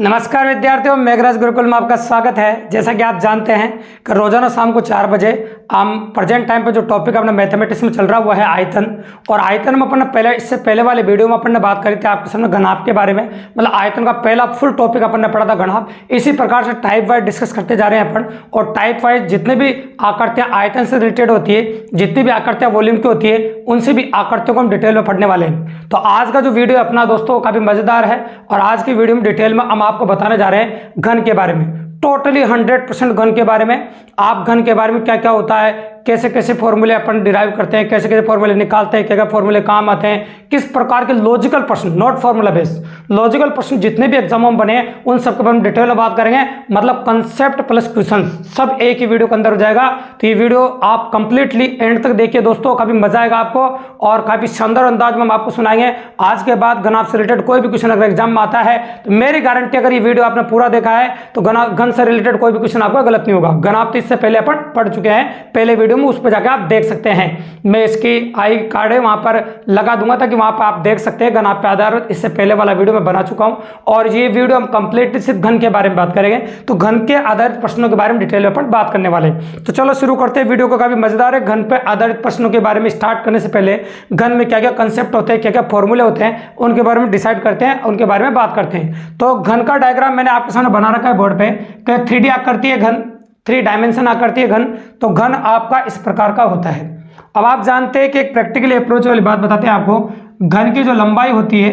नमस्कार विद्यार्थियों, मेघराज गुरुकुल में आपका स्वागत है। जैसा कि आप जानते हैं कि रोजाना शाम को 4 बजे हम प्रेजेंट टाइम पे जो टॉपिक अपना मैथमेटिक्स में चल रहा हुआ है आयतन। और आयतन में अपन इससे पहले वाले वीडियो में अपन ने बात करी थी आपके सामने घनाभ के बारे में, मतलब आयतन का पहला फुल टॉपिक अपन ने पढ़ा था घनाभ। इसी प्रकार से टाइप वाइज डिस्कस करते जा रहे हैं अपन, और टाइप वाइज जितने भी आकृतियां आयतन से रिलेटेड होती है, जितनी भी आकृतियां वॉल्यूम की होती है, उनसे भी आकृतियों को हम डिटेल में पढ़ने वाले हैं। तो आज का जो वीडियो अपना दोस्तों काफी मजेदार है, और आज की वीडियो में डिटेल में हम आपको बताने जा रहे हैं घन के बारे में, टोटली 100% घन के बारे में। आप घन के बारे में क्या क्या होता है, कैसे कैसे फॉर्मूले अपन डिराइव करते हैं, कैसे कैसे फॉर्मूले निकालते हैं, क्या क्या फॉर्मूले काम आते हैं, किस प्रकार के लॉजिकल प्रश्न, नॉट फॉर्मूला बेस्ड लॉजिकल प्रश्न जितने भी एग्जामों में बने हैं उन सबके बारे में डिटेल में बात करेंगे। मतलब कंसेप्ट प्लस क्वेश्चन सब एक ही वीडियो के अंदर हो जाएगा। तो ये वीडियो आप कंप्लीटली एंड तक देखिए दोस्तों, काफी मजा आएगा आपको, और काफी शानदार अंदाज में हम आपको सुनाएंगे। आज के बाद घनाभ से रिलेटेड कोई भी क्वेश्चन अगर एग्जाम में आता है तो मेरी गारंटी, अगर ये वीडियो आपने पूरा देखा है तो घन से रिलेटेड कोई भी क्वेश्चन आपको गलत नहीं होगा। घनाभ तो इससे पहले अपन पढ़ चुके हैं पहले वीडियो में, उस पर जाकर आप देख सकते हैं। मैं इसकी आई कार्ड है वहां पर लगा दूंगा ताकि वहां पर आप देख सकते हैं। घनाभ पे आधारित इससे पहले वाला वीडियो में बना चुका हूं, और ये वीडियो हम कंप्लीटली सिर्फ घन के बारे में बात करेंगे। तो घन के आधारित प्रश्नों के बारे में डिटेल में अपन बात करने वाले हैं। तो चलो शुरू करते हैं वीडियो को, काफी मजेदार है। घन पे आधारित प्रश्नों के बारे में स्टार्ट करने से पहले घन में क्या क्या कंसेप्ट होते हैं, क्या क्या फॉर्मूले होते हैं, उनके बारे में डिसाइड करते हैं, उनके बारे में बात करते हैं। तो घन का डायग्राम मैंने आपके सामने बना रखा है बोर्ड पे कि 3D आकृति है घन, 3 डायमेंशन आकृति है घन। तो घन आपका इस प्रकार का होता है। अब आप जानते हैं कि एक प्रैक्टिकली अप्रोच वाली बात बताते हैं आपको। घन की जो लंबाई होती है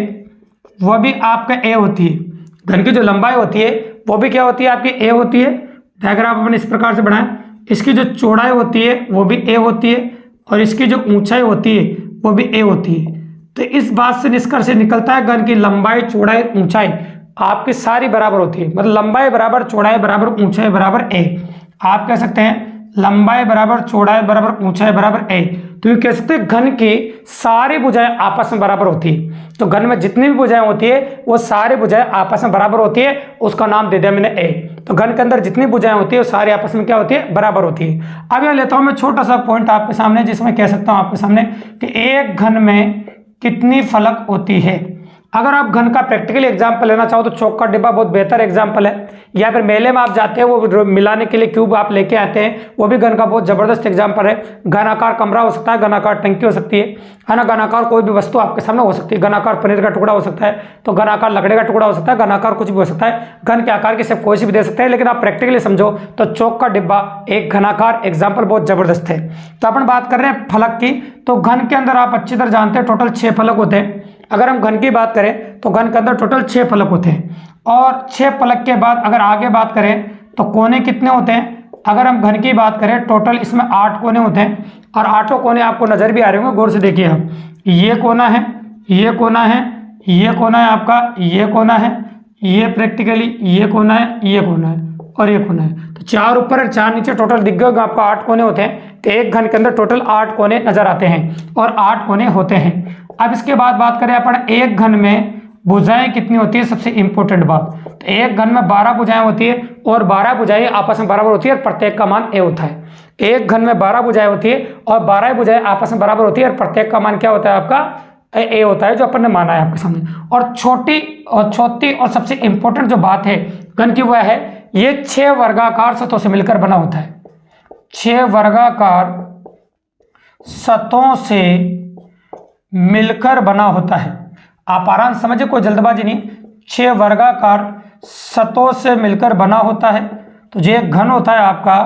वह भी आपका ए होती है। घन की जो लंबाई होती है वो भी क्या होती है, आपकी ए होती है। डायग्राम अपन इस प्रकार से बनाएं। इसकी जो चौड़ाई होती है वो भी ए होती है, और इसकी जो ऊंचाई होती है वो भी ए होती है। तो इस बात से निष्कर्ष निकलता है घन की लंबाई, चौड़ाई, ऊंचाई आपकी सारी बराबर होती है। मतलब लंबाई बराबर चौड़ाई बराबर ऊंचाई बराबर ए। आप कह सकते हैं लंबाई बराबर चौड़ाई बराबर ऊंचाई बराबर ए। तो ये कह सकते हैं घन की सारी भुजाएं आपस में बराबर होती है। तो घन में जितनी भी भुजाएं होती है वो सारी भुजाएं आपस में बराबर होती है, उसका नाम दे दिया मैंने ए। तो घन के अंदर जितनी भुजाएं होती है वो सारी आपस में क्या होती है, बराबर होती है। अब यहां लेता हूं मैं छोटा सा पॉइंट आपके सामने, जिसमें कह सकता हूं आपके सामने कि एक घन में कितनी फलक होती है। अगर आप घन का प्रैक्टिकली एग्जाम्पल लेना चाहो तो चौक का डिब्बा बहुत बेहतर एग्जाम्पल है, या फिर मेले में आप जाते हैं वो मिलाने के लिए क्यूब आप लेके आते हैं, वो भी घन का बहुत जबरदस्त एग्जाम्पल है। घनाकार कमरा हो सकता है, घनाकार टंकी हो सकती है ना, घनाकार कोई भी वस्तु आपके सामने हो सकती है। घनाकार पनीर का टुकड़ा हो सकता है, तो घनाकार लकड़े का टुकड़ा हो सकता है, घनाकार कुछ भी हो सकता है। घन के आकार की सिर्फ कोई सी भी दे सकते हैं, लेकिन आप प्रैक्टिकली समझो तो चौक का डिब्बा एक घनाकार एग्जाम्पल बहुत जबरदस्त है। तो अपन बात कर रहे हैं फलक की। तो घन के अंदर आप अच्छी तरह जानते हैं टोटल 6 फलक होते हैं। अगर हम घन की बात करें तो घन के अंदर टोटल 6 फलक होते हैं, और 6 फलक के बाद अगर आगे बात करें तो कोने कितने होते हैं। अगर हम घन की बात करें टोटल इसमें 8 कोने होते हैं, और 8 कोने आपको नजर भी आ रहे होंगे, गौर से देखिए आप। ये कोना है, ये कोना है, ये कोना है आपका, ये कोना है, ये प्रैक्टिकली ये कोना है, ये कोना है, और ये कोना है। तो 4 ऊपर और 4 नीचे टोटल दिख गए आपको 8 कोने होते हैं। तो एक घन के अंदर टोटल 8 कोने नजर आते हैं, और 8 कोने होते हैं। अब इसके बाद बात करें अपन एक घन में भुजाएं कितनी होती है, सबसे इंपॉर्टेंट बात। तो एक घन में 12 भुजाएं होती है, और 12 भुजाएं आपस में बराबर होती है, और प्रत्येक का मान ए होता है। एक घन में 12 भुजाएं होती है, और 12 भुजाएं आपस में बराबर होती है, और प्रत्येक का मान क्या होता है, आपका ए होता है, जो अपन ने माना है आपके सामने। और चौथी और सबसे इंपॉर्टेंट जो बात है घन की वह है, ये 6 वर्गाकार सतहों से मिलकर बना होता है। 6 वर्गाकार सतहों से मिलकर बना होता है। आप आराम से समझिए, कोई जल्दबाजी नहीं। 6 वर्गाकार सतहों से मिलकर बना होता है। तो जो घन होता है आपका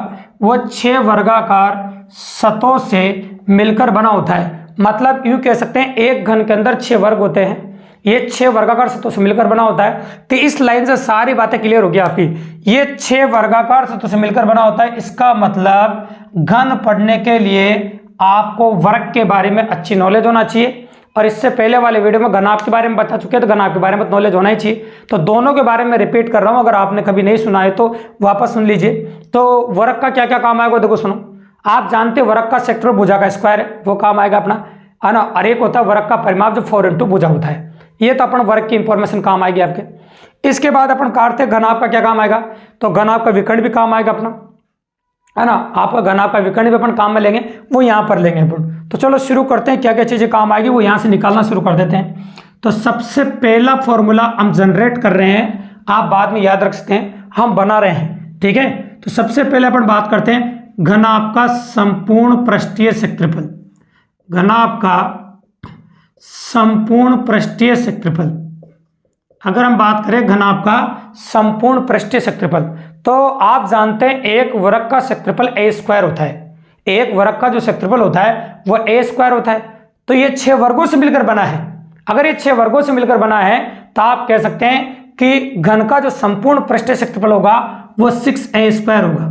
वो 6 वर्गाकार सतहों से मिलकर बना होता है। मतलब यूं कह सकते हैं एक घन के अंदर 6 वर्ग होते हैं, ये 6 वर्गाकार सतहों से मिलकर बना होता है। तो इस लाइन से सारी बातें क्लियर होगी आपकी। ये 6 वर्गाकार सतहों से मिलकर बना होता है, इसका मतलब घन पढ़ने के लिए आपको वर्ग के बारे में अच्छी नॉलेज होना चाहिए। और इससे पहले वाले वीडियो में घनाभ के बारे में बता चुके हैं, तो घनाभ के बारे में नॉलेज होना ही चाहिए। तो दोनों के बारे में रिपीट कर रहा हूं, अगर आपने कभी नहीं सुना है तो वापस सुन लीजिए। तो वर्ग का क्या क्या काम आएगा देखो सुनो। आप जानते हैं वर्ग का सेक्टर भुजा का स्क्वायर है, वो काम आएगा अपना, है ना। और एक होता है वर्ग का परिमाप जो 4 इंटू भुजा होता है। ये तो अपन वर्ग की इंफॉर्मेशन काम आएगी आपके। इसके बाद अपन काटते घनाभ का क्या काम आएगा, तो घनाभ का विकर्ण भी काम आएगा अपना, है ना। आपका घनाभ का विकर्ण भी अपन काम में लेंगे, वो यहाँ पर लेंगे अपन। तो चलो शुरू करते हैं, क्या क्या चीजें काम आएगी वो यहाँ से निकालना शुरू कर देते हैं। तो सबसे पहला फॉर्मूला हम जनरेट कर रहे हैं आप बाद में याद रख सकते हैं, हम बना रहे हैं। ठीक है, तो सबसे पहले अपन बात करते हैं घनाभ का संपूर्ण पृष्ठीय क्षेत्रफल। घनाभ का संपूर्ण पृष्ठीय क्षेत्रफल, अगर हम बात करें घनाभ का संपूर्ण पृष्ठीय क्षेत्रफल, तो आप जानते हैं एक वर्ग का क्षेत्रफल a स्क्वायर होता है। एक वर्ग का जो क्षेत्रफल होता है वह a स्क्वायर होता है। तो ये 6 वर्गों से मिलकर बना है। अगर ये 6 वर्गों से मिलकर बना है तो आप कह सकते हैं कि घन का जो संपूर्ण पृष्ठीय क्षेत्रफल होगा वो 6a स्क्वायर होगा।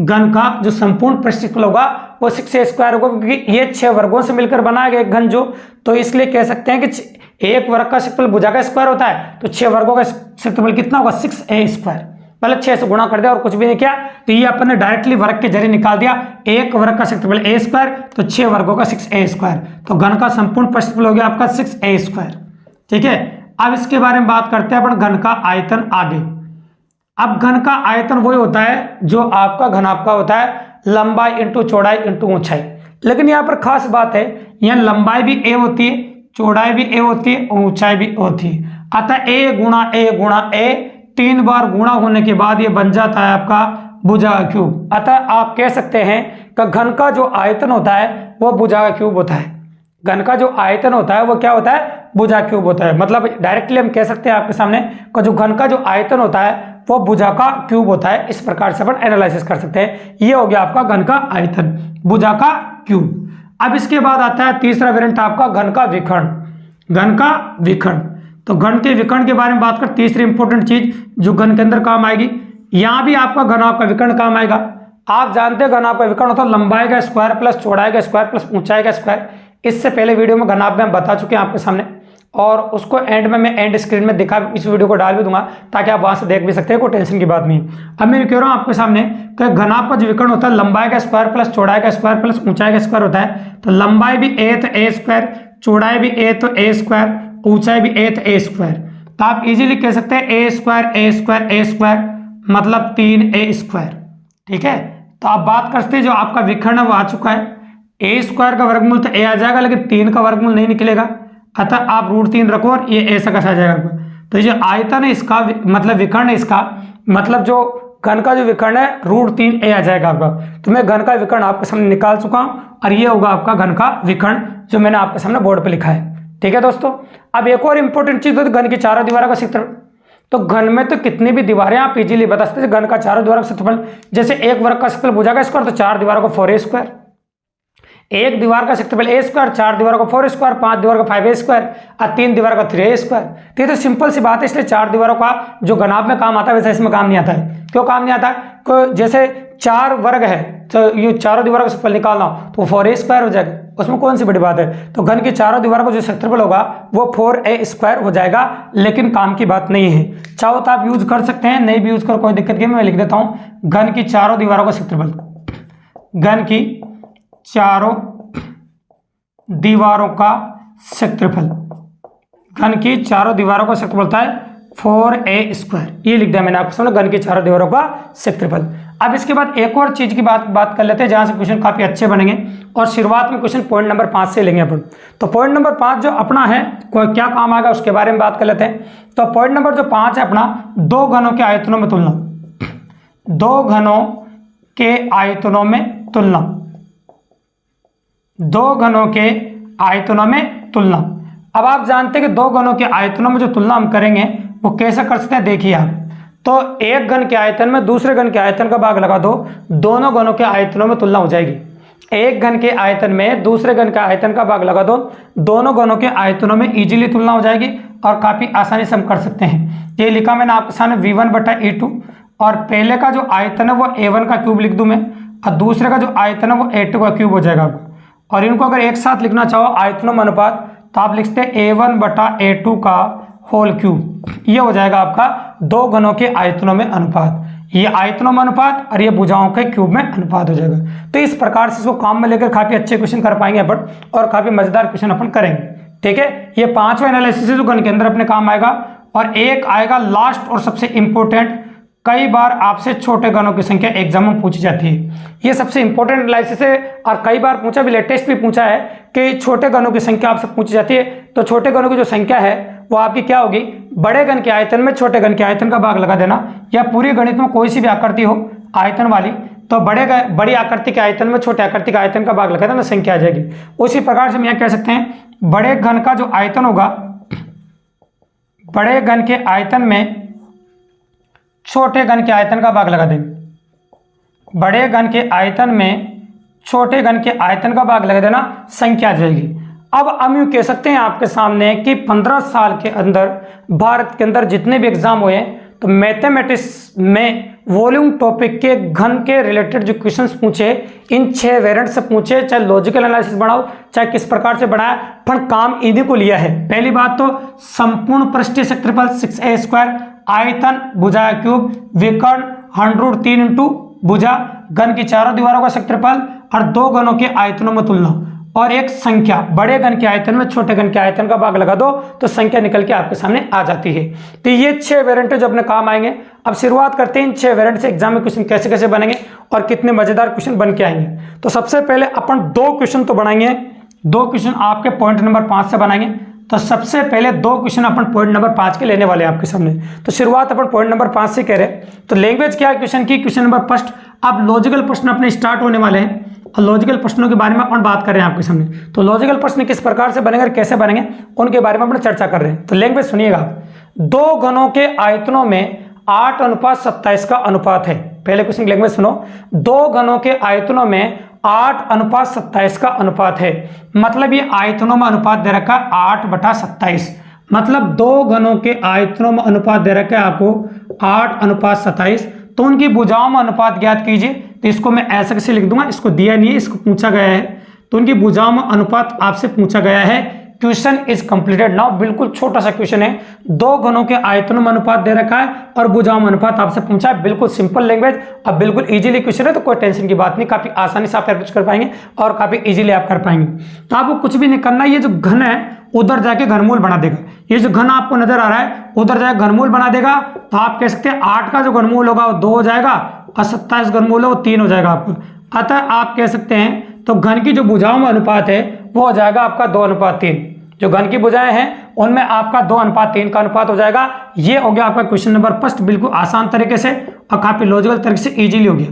घन का जो संपूर्ण पृष्ठीय क्षेत्रफल होगा वो 6a स्क्वायर होगा, क्योंकि ये 6 वर्गों से मिलकर बना है एक घन जो, तो इसलिए कह सकते हैं कि एक वर्ग का क्षेत्रफल भुजा का स्क्वायर होता है, तो 6 वर्गों का क्षेत्रफल कितना होगा 6a स्क्वायर। पहले 6 से गुणा कर दिया और कुछ भी नहीं किया, तो ये अपन ने डायरेक्टली वर्ग के जरिए निकाल दिया। एक वर्ग का क्षेत्रफल a स्क्वायर, तो 6 वर्गों का 6a स्क्वायर, तो घन का संपूर्ण क्षेत्रफल हो गया आपका 6a स्क्वायर। ठीक है, अब इसके बारे में बात करते हैं अपन घन का आयतन आगे। अब घन का आयतन वही होता है जो आपका घनाभ का होता है, लंबाई इंटू चौड़ाई इंटू ऊंचाई। लेकिन यहाँ पर खास बात है, यहाँ लंबाई भी a होती है, चौड़ाई भी a होती है, ऊंचाई भी होती है। अतः a गुणा a 3 बार गुणा होने के बाद ये बन जाता है आपका भुजा का क्यूब। अतः आप कह सकते हैं कि घन का जो आयतन होता है वो भुजा का क्यूब होता है। घन का जो आयतन होता है वो क्या होता है, भुजा क्यूब होता है। मतलब डायरेक्टली हम कह सकते हैं आपके सामने कि जो घन का जो आयतन होता है वो भुजा का क्यूब होता है। इस प्रकार से अपन एनालिसिस कर सकते हैं। ये हो गया आपका घन का आयतन, भुजा का क्यूब। अब इसके बाद आता है तीसरा वेरिएंट आपका घन का विकर्ण। घन का विकर्ण, तो घन के विकर्ण के बारे में बात कर, तीसरी इंपॉर्टेंट चीज जो घन के अंदर काम आएगी, यहां भी आपका घनाभ का विकर्ण काम आएगा। आप जानते हैं घनाभ का विकर्ण होता है लंबाई का स्क्वायर प्लस चौड़ाई का स्क्वायर प्लस ऊंचाई का स्क्वायर। इससे पहले वीडियो में घनाभ में हम बता चुके हैं आपके सामने, और उसको एंड में मैं एंड स्क्रीन में दिखा, इस वीडियो को डाल भी दूंगा ताकि आप वहां से देख भी सकते हैं, कोई टेंशन की बात नहीं। अब मैं कह रहा हूं आपके सामने कि घनाभ का जो विकर्ण होता है लंबाई का स्क्वायर प्लस चौड़ाई का स्क्वायर प्लस ऊंचाई का स्क्वायर होता है। तो लंबाई भी a तो a स्क्वायर, चौड़ाई भी a तो a स्क्वायर, ऊंचाई भी a तो a स्क्वायर। तो आप इजीली कह सकते हैं a स्क्वायर मतलब 3a स्क्वायर। ठीक है, तो आप बात करते हैं जो आपका विकर्ण है वो आ चुका है। a स्क्वायर का वर्गमूल तो a आ जाएगा, लेकिन 3 का वर्गमूल नहीं निकलेगा, अतः आप √3 रखो और ये ऐसा कैसा आ जाएगा। तो ये आयतन है इसका, मतलब विकर्ण है इसका, मतलब जो घन का जो विकर्ण है √3a आ जाएगा आपका। तो मैं घन का विकर्ण आपके सामने निकाल चुका हूं, और ये होगा आपका घन का विकर्ण जो मैंने आपके सामने बोर्ड पे लिखा है। ठीक है दोस्तों, अब एक और इंपॉर्टेंट चीज होती है घन की चारों दीवारों का क्षेत्रफल। तो घन में तो कितनी भी दीवारें आप इजीली बता सकते हैं। घन का चारों दीवारों का क्षेत्रफल, जैसे एक वर्ग का क्षेत्रफल भुजा का स्क्वायर, तो 4 दीवारों का 4a स्क्वायर। एक दीवार का क्षेत्रफल a स्क्वायर, 4 दीवारों का 4 स्क्वायर, 5 दीवार का 5a स्क्वायर और 3 दीवार का 3a स्क्वायर। तो ये तो सिंपल सी बात है, इसलिए 4 दीवारों का जो घनाभ में काम आता है वैसे इसमें काम नहीं आता है। क्यों काम नहीं आता है? तो जैसे 4 वर्ग है, तो ये चारों दीवारों का क्षेत्रफल निकालना तो 4a स्क्वायर हो जाएगा, उसमें कौन सी बड़ी बात है। तो घन की चारों दीवारों का जो क्षेत्रफल होगा वो 4a स्क्वायर हो जाएगा, लेकिन काम की बात नहीं है। चाहो तो आप यूज कर सकते हैं, नहीं भी यूज कर कोई दिक्कत नहीं, मैं लिख देता हूं घन की चारों दीवारों का क्षेत्रफल। घन की चारों दीवारों का क्षेत्रफल, घन की चारों दीवारों का क्षेत्रफल होता है 4a स्क्वायर। ये लिख दिया मैंने आपको सामने, घन की चारों दीवारों का क्षेत्रफल। अब इसके बाद एक और चीज की बात कर लेते हैं जहां से क्वेश्चन काफी अच्छे बनेंगे, और शुरुआत में क्वेश्चन पॉइंट नंबर 5 से लेंगे अपन। तो पॉइंट नंबर 5 जो अपना है क्या काम आएगा उसके बारे में बात कर लेते हैं। तो पॉइंट नंबर जो 5 है अपना, 2 घनों के आयतनों में तुलना। 2 घनों के आयतनों में तुलना, 2 घनों के आयतनों में तुलना। अब आप जानते हैं कि 2 घनों के आयतनों में जो तुलना हम करेंगे वो कैसे कर सकते हैं, देखिए आप। तो एक घन के आयतन में दूसरे घन के आयतन का भाग लगा दो, दोनों घनों के आयतनों में तुलना हो जाएगी। एक घन के आयतन में दूसरे घन के आयतन का भाग लगा दो, दोनों घनों के आयतनों में इजीली तुलना हो जाएगी, और काफी आसानी से हम कर सकते हैं। ये लिखा मैंने आपके सामने v1/a2, और पहले का जो आयतन है वो a1 का क्यूब लिख दूं मैं, और दूसरे का जो आयतन है वो a2 का क्यूब हो जाएगा। और इनको अगर एक साथ लिखना चाहो आयतनों में अनुपात, तो आप लिखते हैं a1/a2 का होल क्यूब। ये हो जाएगा आपका 2 घनों के आयतनों में अनुपात। ये आयतनों में अनुपात और ये भुजाओं के क्यूब में अनुपात हो जाएगा। तो इस प्रकार से इसको काम में लेकर काफी अच्छे क्वेश्चन कर पाएंगे अपन, और काफी मजेदार क्वेश्चन अपन करेंगे। ठीक है, ये 5वां एनालिसिस है जो घन के अंदर अपने काम आएगा। और एक आएगा लास्ट और सबसे इंपॉर्टेंट, कई बार आपसे छोटे घनों की संख्या एग्जाम में पूछी जाती है। ये सबसे इंपॉर्टेंट एनालिसिस है, और कई बार पूछा भी, लेटेस्ट भी पूछा है कि छोटे घनों की संख्या आपसे पूछी जाती है। तो छोटे घनों की जो संख्या है वो आपकी क्या होगी, बड़े घन के आयतन में छोटे घन के आयतन का भाग लगा देना, या पूरी गणित में कोई सी भी आकृति हो आयतन वाली, तो बड़ी आकृति के आयतन में छोटे आकृति के आयतन का भाग लगा देना, संख्या आ जाएगी। उसी प्रकार से हम यहाँ कह सकते हैं बड़े घन का जो आयतन होगा, बड़े घन के आयतन में छोटे घन के आयतन का भाग लगा देंगे, बड़े घन के आयतन में छोटे घन के आयतन का भाग लगा देना, संख्या आ जाएगी। अब हम यूँ कह सकते हैं आपके सामने कि 15 साल के अंदर भारत के अंदर जितने भी एग्जाम हुए तो मैथमेटिक्स में वॉल्यूम टॉपिक के घन के रिलेटेड जो क्वेश्चंस पूछे, इन 6 वेरिएंट से पूछे, चाहे लॉजिकल एनालिसिस बनाओ चाहे किस प्रकार से बनाया, पर काम इन्हीं को लिया है। पहली बात तो संपूर्ण पृष्ठीय क्षेत्रफल 6a², आयतन भुजा क्यूब, विकर्ण 100√3 इंटू भुजा, घन की चारों दीवारों का क्षेत्रफल और दो घनों के आयतनों में तुलना, और एक संख्या, बड़े घन के आयतन में छोटे घन के आयतन का भाग लगा दो तो संख्या निकल के आपके सामने आ जाती है। तो ये 6 वेरिएंट जो अपने काम आएंगे। अब शुरुआत करते हैं इन 6 वेरिएंट से एग्जाम में क्वेश्चन कैसे कैसे बनेंगे और कितने मजेदार क्वेश्चन बन के आएंगे। तो सबसे पहले अपन 2 क्वेश्चन तो बनाएंगे, 2 क्वेश्चन आपके पॉइंट नंबर 5 से बनाएंगे। तो सबसे पहले 2 क्वेश्चन अपन पॉइंट नंबर 5 के लेने वाले हैं आपके सामने। तो शुरुआत अपन पॉइंट नंबर 5 से कह रहे हैं। तो लैंग्वेज क्या है क्वेश्चन की, क्वेश्चन नंबर फर्स्ट। अब लॉजिकल प्रश्न अपने स्टार्ट होने वाले हैं और लॉजिकल प्रश्नों के बारे में अपन बात कर रहे हैं आपके सामने। तो लॉजिकल प्रश्न किस प्रकार से बनेंगे और कैसे बनेंगे उनके बारे में अपन चर्चा कर रहे हैं। तो लैंग्वेज सुनिएगा, 2 घनों के आयतनों में 8:27 का अनुपात है। पहले क्वेश्चन लैंग्वेज सुनो, 2 घनों के आयतनों में 8:27 का अनुपात है। मतलब ये आयतनों में अनुपात दे रखा है 8/27, मतलब 2 घनों के आयतनों में अनुपात दे रखा है आपको 8:27। तो उनकी भुजाओं में अनुपात ज्ञात कीजिए। तो इसको मैं ऐसे कैसे लिख दूंगा, इसको दिया नहीं है, इसको पूछा गया है। तो उनकी भुजाओं में अनुपात आपसे पूछा गया है। Question is completed now. बिल्कुल छोटा सा क्वेश्चन है, 2 घनों के आयतनों में अनुपात दे रखा है और भुजाओं में अनुपात आपसे पूछा है। बिल्कुल सिंपल लैंग्वेज, अब बिल्कुल इजीली क्वेश्चन है, तो कोई टेंशन की बात नहीं, काफी आसानी से आप अप्रोच कर पाएंगे और काफी इजीली आप कर पाएंगे। तो आपको कुछ भी नहीं करना, ये जो घन है उधर जाके घनमूल बना देगा। ये जो घन आपको नजर आ रहा है उधर जाके घनमूल बना देगा। तो आप कह सकते हैं 8 का जो घनमूल होगा वो 2 हो जाएगा और 27 घनमूल है वो 3 हो जाएगा आपको। अतः आप कह सकते हैं तो घन की जो भुजाओं में अनुपात है वो हो जाएगा आपका 2:3। जो घन की भुजाएं हैं उनमें आपका 2:3 का अनुपात हो जाएगा। ये हो गया आपका क्वेश्चन नंबर फर्स्ट, बिल्कुल आसान तरीके से और काफी लॉजिकल तरीके से इजीली हो गया।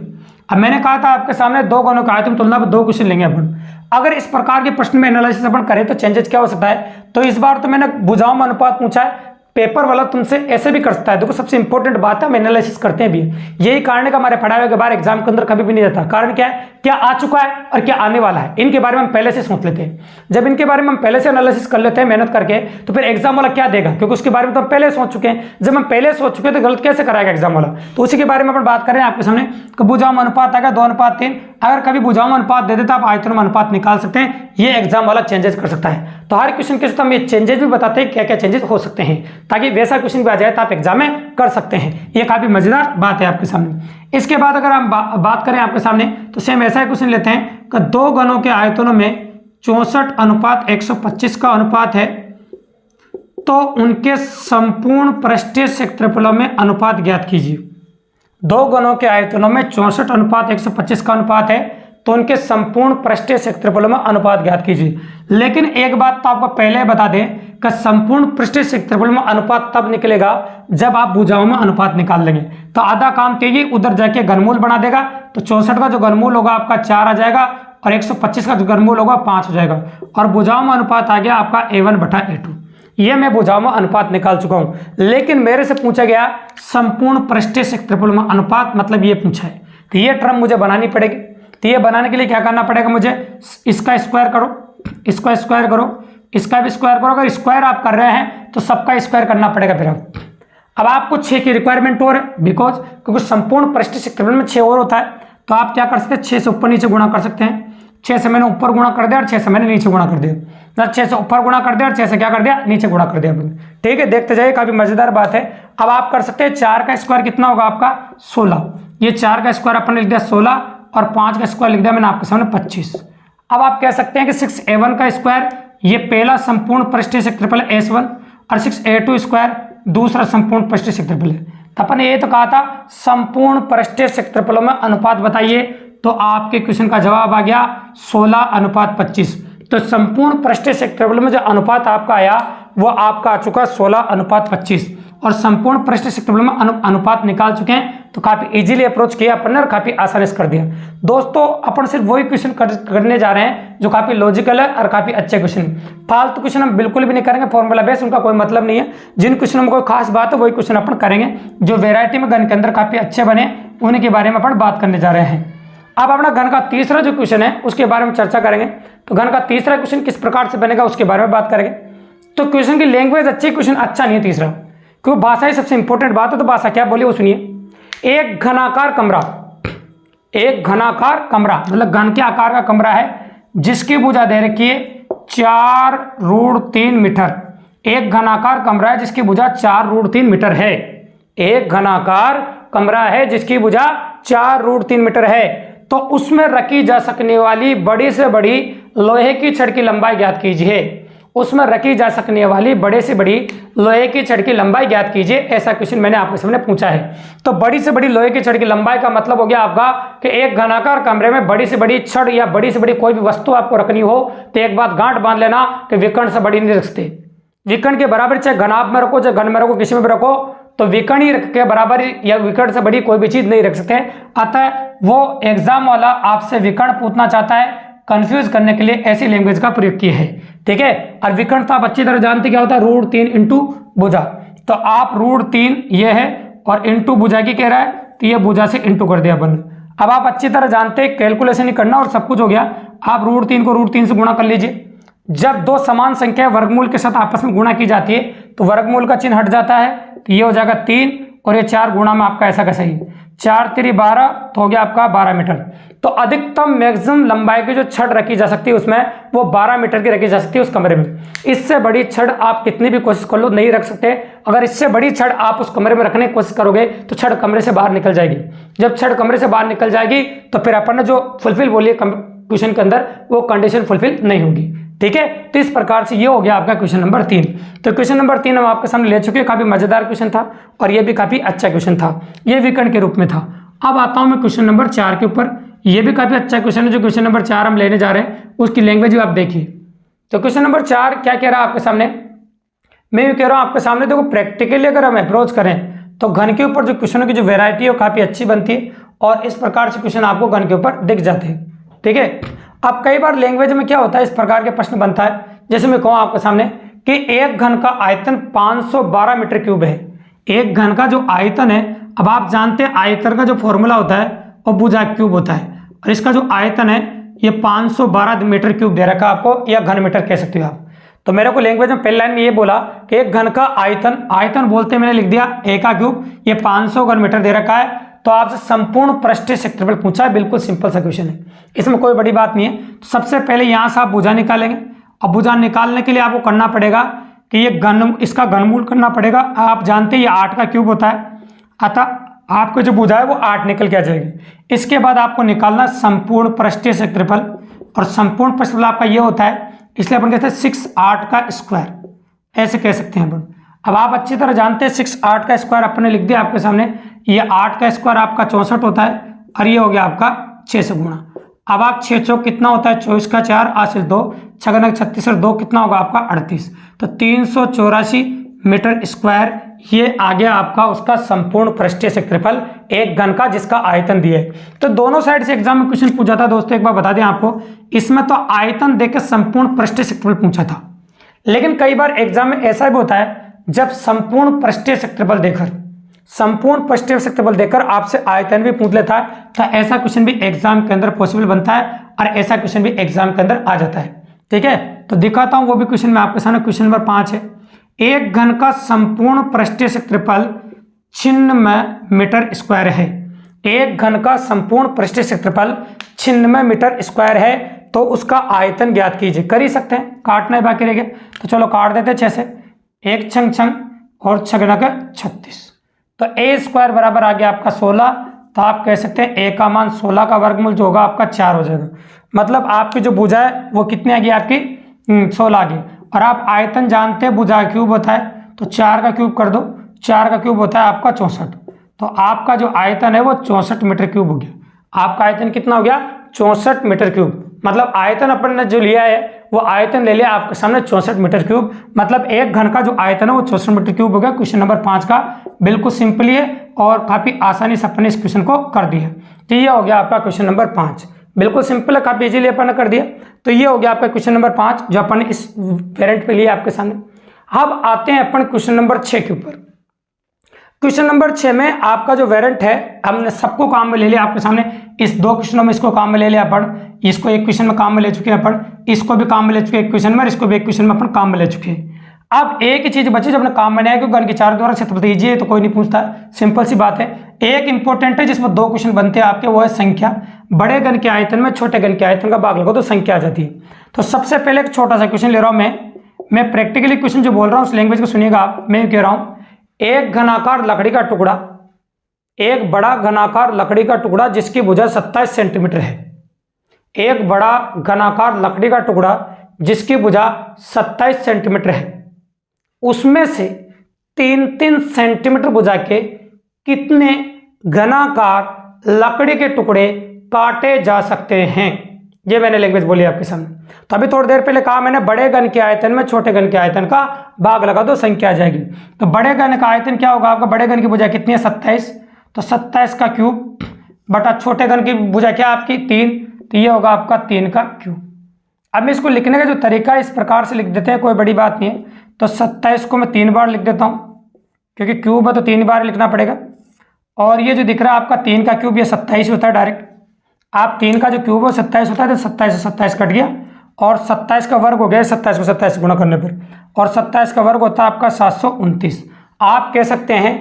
अब मैंने कहा था आपके सामने 2 घनों का आयतन तुलना पर 2 क्वेश्चन लेंगे अपन। अगर इस प्रकार के प्रश्न में एनालिसिस अपन करें तो चेंजेस क्या हो सकता है। तो इस बार तो मैंने भुजाओं में अनुपात पूछा है, पेपर वाला तुमसे ऐसे भी कर सकता है। देखो सबसे इंपॉर्टेंट बात है, हम एनालिसिस करते हैं भी, यही कारण है कि हमारे पढ़ाए हुए के बारे एग्जाम के अंदर कभी भी नहीं जाता। कारण क्या है, क्या आ चुका है और क्या आने वाला है, इनके बारे में हम पहले से सोच लेते हैं। जब इनके बारे में हम पहले से एनालिसिस कर लेते हैं मेहनत करके, तो फिर एग्जाम वाला क्या देगा, क्योंकि उसके बारे में तो हम पहले सोच चुके हैं। जब हम पहले सोच चुके हैं तो गलत कैसे कराएगा एग्जाम वाला। तो उसी के बारे में अपन बात करें आपके सामने कि भुजाओं में अनुपात आएगा 2:3। अगर कभी भुजाओं में अनुपात दे देता आप आयतन में अनुपात निकाल सकते हैं। ये एग्जाम वाला चेंजेस कर सकता है। तो हर क्वेश्चन के साथ हम ये चेंजेस भी बताते हैं क्या क्या चेंजेस हो सकते हैं, ताकि वैसा क्वेश्चन भी आ जाए तो आप एग्जाम में कर सकते हैं। ये काफी मजेदार बात है आपके सामने। इसके बाद अगर हम बात करें आपके सामने तो सेम ऐसा क्वेश्चन लेते हैं कि 2 घनों के आयतनों में 64:125 का अनुपात है, तो उनके संपूर्ण पृष्ठीय क्षेत्रफलों में अनुपात ज्ञात कीजिए। 2 घनों के आयतनों में 64:125 का अनुपात है, तो उनके संपूर्ण पृष्ठीय क्षेत्रफलों में अनुपात ज्ञात कीजिए। लेकिन एक बात तो आपको पहले बता दें कि संपूर्ण पृष्ठीय क्षेत्रफल में अनुपात तब निकलेगा जब आप भुजाओं में अनुपात निकाल लेंगे। तो आधा काम तो ये उधर जाके घनमूल बना देगा। तो 64 का जो घनमूल होगा आपका 4 आ जाएगा और 125 का जो घनमूल होगा 5 हो जाएगा। और भुजाओं में अनुपात आ गया आपका A1/A2। ये मैं भुजाओं में अनुपात निकाल चुका हूं। लेकिन मेरे से पूछा गया संपूर्ण पृष्ठीय क्षेत्रफल में अनुपात, मतलब ये पूछा है। तो ये टर्म मुझे बनानी पड़ेगी। तो ये बनाने के लिए क्या करना पड़ेगा मुझे, इसका स्क्वायर करो, इसका स्क्वायर करो, इसका भी स्क्वायर करो। अगर स्क्वायर आप कर रहे हैं तो सबका स्क्वायर करना पड़ेगा। फिर अब आपको 6 की रिक्वायरमेंट और है, बिकॉज क्योंकि संपूर्ण पृष्ठीय क्षेत्रफल में 6 और होता है। तो आप क्या कर सकते हैं, 6 से ऊपर नीचे गुणा कर सकते हैं। 6 से मैंने ऊपर गुणा कर दिया और 6 से मैंने नीचे गुणा कर दिया। 6 से ऊपर गुणा कर दिया और 6 से क्या कर दिया, नीचे गुणा कर दिया। ठीक है, देखते जाइए, काफी मजेदार बात है। अब आप कर सकते हैं 4 का स्क्वायर कितना होगा आपका 16। ये 4 का स्क्वायर अपन लिख दिया 16 और 5 का स्क्वायर लिख दिया मैंने आपके सामने 25। अब आप कह सकते हैं कि 6A1 का स्क्वायर ये पहला संपूर्ण पृष्ठीय क्षेत्रफल है S1 और 6A2 स्क्वायर दूसरा संपूर्ण पृष्ठीय क्षेत्रफल है। तो अपन ये तो कहा था संपूर्ण पृष्ठीय क्षेत्रफलों में अनुपात बताइए। तो आपके क्वेश्चन का जवाब आ गया 16:25। तो संपूर्ण पृष्ठीय क्षेत्रफल में जो अनुपात आपका आया वो आपका आ चुका 16:25 और संपूर्ण पृष्ठ क्षेत्रफल में अनुपात निकाल चुके हैं। तो काफी इजीली अप्रोच किया अपन ने और काफी आसानी से कर दिया। दोस्तों अपन सिर्फ वही क्वेश्चन करने जा रहे हैं जो काफी लॉजिकल है और काफी अच्छे क्वेश्चन। फालतू क्वेश्चन हम बिल्कुल भी नहीं करेंगे, फॉर्मूला बेस उनका कोई मतलब नहीं है। जिन क्वेश्चन में कोई खास बात है वही क्वेश्चन अपन करेंगे, जो वेरायटी में गण के अंदर काफी अच्छे बने उन्हीं के बारे में अपन बात करने जा रहे हैं। अब अपना घन का तीसरा जो क्वेश्चन है उसके बारे में चर्चा करेंगे। तो घन का तीसरा क्वेश्चन किस प्रकार से बनेगा उसके बारे में बात करेंगे। तो क्वेश्चन की लैंग्वेज अच्छी, क्वेश्चन अच्छा नहीं है तीसरा, क्योंकि भाषा ही सबसे इंपॉर्टेंट बात है। तो भाषा क्या बोली वो सुनिए। एक घनाकार कमरा, एक घनाकार कमरा मतलब घन के आकार का कमरा है जिसकी भुजा दे रखी है 4√3 मीटर। एक घनाकार कमरा है जिसकी भुजा 4√3 मीटर है। एक घनाकार कमरा है जिसकी भुजा 4√3 मीटर है। तो उसमें रखी जा सकने वाली बड़ी से बड़ी लोहे की छड़ की लंबाई ज्ञात कीजिए। उसमें रखी जा सकने वाली बड़े से बड़ी लोहे की छड़ की लंबाई ज्ञात कीजिए, ऐसा क्वेश्चन मैंने आपके सामने पूछा है। तो बड़ी से बड़ी लोहे की छड़ की लंबाई का मतलब हो गया आपका कि एक घनाकार कमरे में बड़ी से बड़ी छड़ या बड़ी से बड़ी कोई भी वस्तु आपको रखनी हो तो एक बात गांठ बांध लेना कि विकर्ण से बड़ी नहीं रख सकते। विकर्ण के बराबर चाहे घनाभ में रखो चाहे घन में रखो, किसी में भी रखो, तो विकर्ण ही के बराबर या विकर्ण से बड़ी कोई भी चीज नहीं रख सकते। अतः वो एग्जाम वाला आपसे विकर्ण पूछना चाहता है, कंफ्यूज करने के लिए ऐसी लैंग्वेज का प्रयोग किया है। ठीक है, और विकर्ण तो आप अच्छी तरह जानते क्या होता है, √3 इंटू भुजा। तो आप √3 ये है और इंटू भुजा की कह रहा है तो ये भुजा से इंटू कर दिया अपन। अब आप अच्छी तरह जानते हैं कैलकुलेशन ही करना और सब कुछ हो गया। आप √3 को √3 से गुणा कर लीजिए। जब दो समान संख्या वर्गमूल के साथ आपस में गुणा की जाती है तो वर्गमूल का चिन्ह हट जाता है, तो ये हो जाएगा 3 और ये 4 गुणा में आपका ऐसा कैसा ही 4 3 12 तो हो गया आपका 12 मीटर। तो अधिकतम मैक्सिमम लंबाई की जो छड़ रखी जा सकती है उसमें वो 12 मीटर की रखी जा सकती है उस कमरे में। इससे बड़ी छड़ आप कितनी भी कोशिश कर लो नहीं रख सकते। अगर इससे बड़ी छड़ आप उस कमरे में रखने की कोशिश करोगे तो छड़ कमरे से बाहर निकल जाएगी। जब छड़ कमरे से बाहर निकल जाएगी तो फिर अपन ने जो फुलफिल बोली क्वेश्चन के अंदर वो कंडीशन फुलफिल नहीं होगी। ठीक है, तो इस प्रकार से ये हो गया आपका क्वेश्चन नंबर 3। तो क्वेश्चन नंबर 3 हम आपके सामने ले चुके हैं। काफी मजेदार क्वेश्चन था और ये भी काफी अच्छा क्वेश्चन था, ये विकर्ण के रूप में था। अब आता हूं मैं क्वेश्चन नंबर 4 के ऊपर। ये भी काफी अच्छा क्वेश्चन है जो क्वेश्चन नंबर 4 हम लेने जा रहे हैं, उसकी लैंग्वेज भी आप देखिए। तो क्वेश्चन नंबर 4 क्या कह रहा है आपके सामने, मैं ये कह रहा हूं आपके सामने देखो, प्रैक्टिकली अगर हम अप्रोच करें तो घन के ऊपर जो क्वेश्चनों की जो वेरायटी है वो काफी अच्छी बनती है और इस प्रकार से क्वेश्चन आपको घन के ऊपर दिख जाते हैं। ठीक है, अब कई बार लैंग्वेज में क्या होता है, इस प्रकार के प्रश्न बनता है। जैसे मैं कहूँ आपके सामने कि एक घन का आयतन 512 मीटर क्यूब है। एक घन का जो आयतन है, अब आप जानते हैं आयतन का जो फॉर्मूला होता है वो भुजा क्यूब होता है और इसका जो आयतन है ये 512 मीटर क्यूब दे रखा है आपको, या घन मीटर कह सकते हो आप। तो मेरे को लैंग्वेज में पहली लाइन में ये बोला कि एक घन का आयतन, आयतन बोलते मैंने लिख दिया ए का क्यूब, ये 500 घन मीटर दे रखा है। तो आपसे संपूर्ण पृष्ठीय क्षेत्रफल पूछा है, बिल्कुल सिंपल सा क्वेश्चन है, इसमें कोई बड़ी बात नहीं है। तो सबसे पहले यहाँ से आप भुजा निकालेंगे। अब भुजा निकालने के लिए आपको करना पड़ेगा कि ये घन, इसका घनमूल करना पड़ेगा। आप जानते हैं ये 8 का क्यूब होता है, अतः आपको जो भुजा है वो 8 निकल के आ जाएगी। इसके बाद आपको निकालना संपूर्ण पृष्ठीय क्षेत्रफल, और संपूर्ण पृष्ठफल आपका ये होता है, इसलिए अपन कहते हैं 6/8 का स्क्वायर, ऐसे कह सकते हैं अपन। अब आप अच्छी तरह जानते हैं 6/8 का स्क्वायर अपने लिख दिया आपके सामने। ये 8 का स्क्वायर आपका 64 होता है और ये हो गया आपका 6 से गुणा। अब आप 6 चौक कितना होता है, 24 का 4 8 2 6 36 और 2 कितना होगा आपका 38। तो 384 मीटर स्क्वायर ये आ गया आपका उसका संपूर्ण पृष्ठीय क्षेत्रफल एक घन का, जिसका आयतन दिया है। तो दोनों साइड से एग्जाम में क्वेश्चन पूछा था दोस्तों, एक बार बता दें आपको, इसमें तो आयतन देकर संपूर्ण पृष्ठीय क्षेत्रफल पूछा था, लेकिन कई बार एग्जाम में ऐसा भी होता है जब संपूर्ण पृष्ठीय क्षेत्रफल देकर, संपूर्ण पृष्ठीय क्षेत्रफल देकर आपसे आयतन भी पूछ लेता है। तो ऐसा क्वेश्चन भी एग्जाम के अंदर पॉसिबल बनता है और ऐसा क्वेश्चन भी एग्जाम के अंदर आ जाता है। ठीक है, तो दिखाता हूं वो भी क्वेश्चन में आपके सामने। क्वेश्चन नंबर 5 है, एक घन का संपूर्ण पृष्ठीय क्षेत्रफल 96 मीटर स्क्वायर है। एक घन का संपूर्ण पृष्ठीय क्षेत्रफल 96 मीटर स्क्वायर है, तो उसका आयतन ज्ञात कीजिए। कर ही सकते हैं, काटना ही बाकी रह गया, तो चलो काट देते हैं 6 से। 1 छंग छंग और 6 गुणा 36, तो a स्क्वायर बराबर आ गया आपका 16। तो आप कह सकते हैं a का मान 16 का वर्गमूल जो होगा आपका 4 हो जाएगा। मतलब आपकी जो भुजा है वो कितनी आ गई आपकी 16 आ गई। और आप आयतन जानते हैं भुजा क्यूब होता है, तो 4 का क्यूब कर दो, 4 का क्यूब होता है आपका 64। तो आपका जो आयतन है वो 64 मीटर क्यूब हो गया। आपका आयतन कितना हो गया 64 मीटर क्यूब। मतलब आयतन अपन ने जो लिया है वो आयतन ले लिया आपके सामने 64 मीटर क्यूब, मतलब एक घन का जो आयतन है वो 64 मीटर क्यूब हो गया। क्वेश्चन नंबर 5 का बिल्कुल सिंपल है और काफी आसानी से अपने इस क्वेश्चन को कर दिया। तो ये हो गया आपका क्वेश्चन नंबर 5, बिल्कुल सिंपल है, काफी इजीली अपन ने कर दिया। तो ये हो गया आपका क्वेश्चन नंबर 5 जो अपन ने इस वेरिएंट पे लिया आपके सामने। अब आते हैं अपन क्वेश्चन नंबर 6 के ऊपर। क्वेश्चन नंबर 6 में आपका जो वेरिएंट है हमने सबको काम में ले लिया आपके सामने। इस 2 क्वेश्चनों में इसको काम में ले लिया अपन, इसको एक क्वेश्चन में काम में ले चुके हैं अपन, इसको भी काम में ले चुके हैं एक क्वेश्चन में, इसको भी एक क्वेश्चन में अपन काम में ले चुके हैं। अब एक ही चीज बची जो अपने काम में नहीं है, क्योंकि घन के चारों द्वारा क्षेत्रफल दीजिए तो कोई नहीं पूछता, सिंपल सी बात है। एक इंपॉर्टेंट है जिसमें 2 क्वेश्चन बनते हैं आपके, वो है संख्या। बड़े घन के आयतन में छोटे घन के आयतन का भाग लगाओ तो संख्या आ जाती है। तो सबसे पहले एक छोटा सा क्वेश्चन ले रहा हूं मैं प्रैक्टिकली क्वेश्चन जो बोल रहा हूँ उस लैंग्वेज को सुनिएगा आप। मैं कह रहा हूँ एक घनाकार लकड़ी का टुकड़ा, एक बड़ा घनाकार लकड़ी का टुकड़ा जिसकी भुजा 27 सेंटीमीटर है। एक बड़ा घनाकार लकड़ी का टुकड़ा जिसकी भुजा 27 सेंटीमीटर है, उसमें से 3-3 सेंटीमीटर भुजा के कितने घनाकार लकड़ी के टुकड़े काटे जा सकते हैं? ये मैंने लैंग्वेज बोली आपके सामने। तो अभी थोड़ी देर पहले कहा मैंने बड़े घन के आयतन में छोटे घन के आयतन का भाग लगा दो संख्या आ जाएगी। तो बड़े घन का आयतन क्या होगा आपका? बड़े घन की भुजा कितनी है? 27, तो 27 का क्यूब बटा छोटे घन की भुजा क्या आपकी 3, तो ये होगा आपका 3 का क्यूब। अब मैं इसको लिखने का जो तरीका है इस प्रकार से लिख देते हैं, कोई बड़ी बात नहीं है। तो 27 को मैं 3 बार लिख देता हूँ क्योंकि क्यूब है तो 3 बार लिखना पड़ेगा। और ये जो दिख रहा है आपका 3 का क्यूब ये 27 होता है डायरेक्ट। आप 3 का जो क्यूब है 27 होता है, तो 27 से 27 कट गया और 27 का वर्ग हो गया 27 को 27 से गुणा करने पर, और 27 का वर्ग होता है आपका 729। आप कह सकते हैं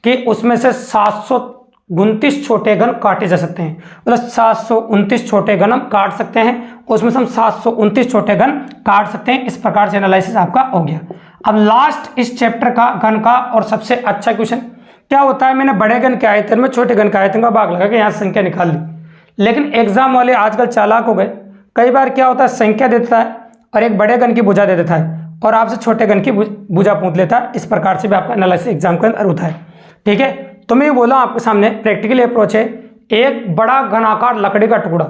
कि उसमें से 729 छोटे घन काटे जा सकते हैं, मतलब 729 छोटे घन हम काट सकते हैं, उसमें से हम 729 छोटे घन काट सकते हैं। इस प्रकार से एनालिसिस आपका हो गया। अब लास्ट इस चैप्टर का घन का और सबसे अच्छा क्वेश्चन क्या होता है, मैंने बड़े घन के आयतन में छोटे घन के आयतन का भाग लगा के यहाँ संख्या निकाल ली। लेकिन एग्जाम वाले आजकल चालाक हो गए, कई बार क्या होता है संख्या दे देता है और एक बड़े घन की भुजा दे देता है और आपसे छोटे घन की भुजा पूछ लेता है। इस प्रकार से भी आपका एनालिसिस एग्जाम के अंदर होता है। ठीक है, तो मैं बोला आपके सामने प्रैक्टिकल अप्रोच है। एक बड़ा घनाकार लकड़ी का टुकड़ा,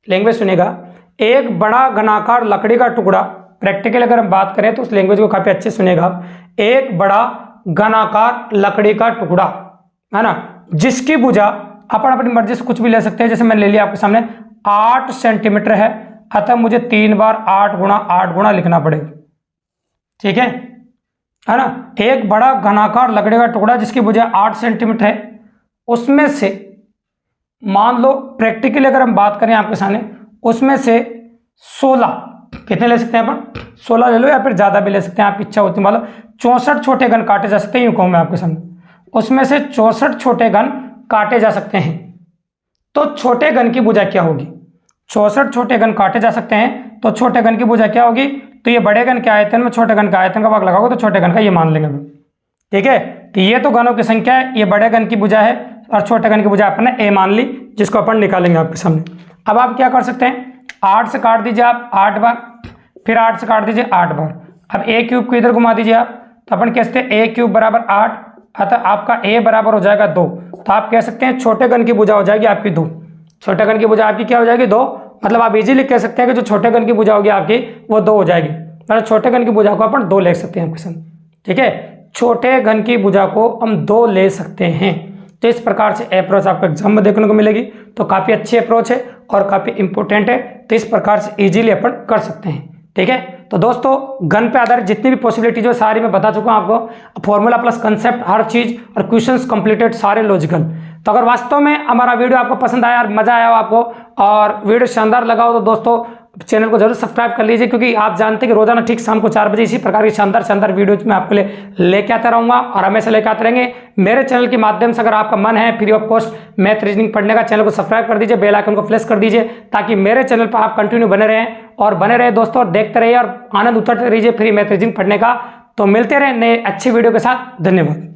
लैंग्वेज सुनेगा, एक बड़ा घनाकार लकड़ी का टुकड़ा, प्रैक्टिकल अगर हम बात करें तो उस लैंग्वेज को काफी अच्छे सुनेगा। एक बड़ा घनाकार लकड़ी का टुकड़ा है ना, जिसकी भुजा अपन अपनी मर्जी से कुछ भी ले सकते हैं। जैसे मैंने ले लिया आपके सामने 8 सेंटीमीटर है, अतः मुझे 3 बार 8 गुणा 8 गुणा लिखना पड़ेगा। ठीक है ना। एक बड़ा घनाकार लकड़ी का टुकड़ा जिसकी भुजा 8 सेंटीमीटर है, उसमें से मान लो प्रैक्टिकली अगर हम बात करें आपके सामने, उसमें से 16 कितने ले सकते हैं अपन? 16 ले लो या फिर ज्यादा भी ले सकते हैं, आपकी इच्छा होती है। मतलब 64 छोटे घन काटे जा सकते हैं, यूं कहूं मैं आपके सामने, उसमें से 64 छोटे घन काटे जा सकते हैं। तो छोटे घन की भुजा क्या होगी? 64 छोटे घन काटे जा सकते हैं, तो छोटे घन की भुजा क्या होगी? तो ये बड़े घन के आयतन में छोटे घन का आयतन का भाग लगाओगे तो छोटे घन का ये मान लेंगे। ठीक है, तो ये तो घनों की संख्या है, ये बड़े घन की भुजा है और छोटे घन की भुजा अपन ने ए मान ली, जिसको अपन निकालेंगे आपके सामने। अब आप क्या कर सकते हैं, 8 से काट दीजिए आप 8 बार, फिर 8 से काट दीजिए 8 बार। अब ए क्यूब को इधर घुमा दीजिए आप, तो अपन कह सकते हैं ए क्यूब बराबर 8, अतः आपका ए बराबर हो जाएगा 2। तो आप कह सकते हैं छोटे घन की भुजा हो जाएगी आपकी 2। छोटे घन की भुजा आपकी क्या हो जाएगी? 2। मतलब आप इजीली कह सकते हैं कि जो छोटे घन की भुजा होगी आपकी वो 2 हो जाएगी। मतलब छोटे घन की भुजा को अपन 2 ले सकते हैं आपके सामने। ठीक है, छोटे घन की भुजा को हम 2 ले सकते हैं। तो इस प्रकार से अप्रोच आपको एग्जाम में देखने को मिलेगी। तो काफ़ी अच्छी अप्रोच है और काफ़ी इंपॉर्टेंट है, तो इस प्रकार से इजीली अपन कर सकते हैं। ठीक है, तो दोस्तों घन पे आधारित जितनी भी पॉसिबिलिटी जो सारी मैं बता चुका हूं आपको, फॉर्मूला प्लस कंसेप्ट हर चीज और क्वेश्चंस कंप्लीटेड सारे लॉजिकल। तो अगर वास्तव में हमारा वीडियो आपको पसंद आया और मजा आया हो आपको और वीडियो शानदार लगा हो, तो दोस्तों चैनल को जरूर सब्सक्राइब कर लीजिए, क्योंकि आप जानते हैं कि रोजाना ठीक शाम को 4 बजे इसी प्रकार की शानदार वीडियोज मैं आपके लिए लेके आता रहूंगा और हमेशा लेके आते रहेंगे मेरे चैनल के माध्यम से। अगर आपका मन है free of cost math reasoning पढ़ने का, चैनल को सब्सक्राइब कर दीजिए, बेल आइकन को प्रेस कर दीजिए, ताकि मेरे चैनल पर आप कंटिन्यू बने रहे दोस्तों, और देखते रहिए और आनंद उठाते रहिए फ्री मैथ रीजनिंग पढ़ने का। तो मिलते रहे नए अच्छी वीडियो के साथ। धन्यवाद।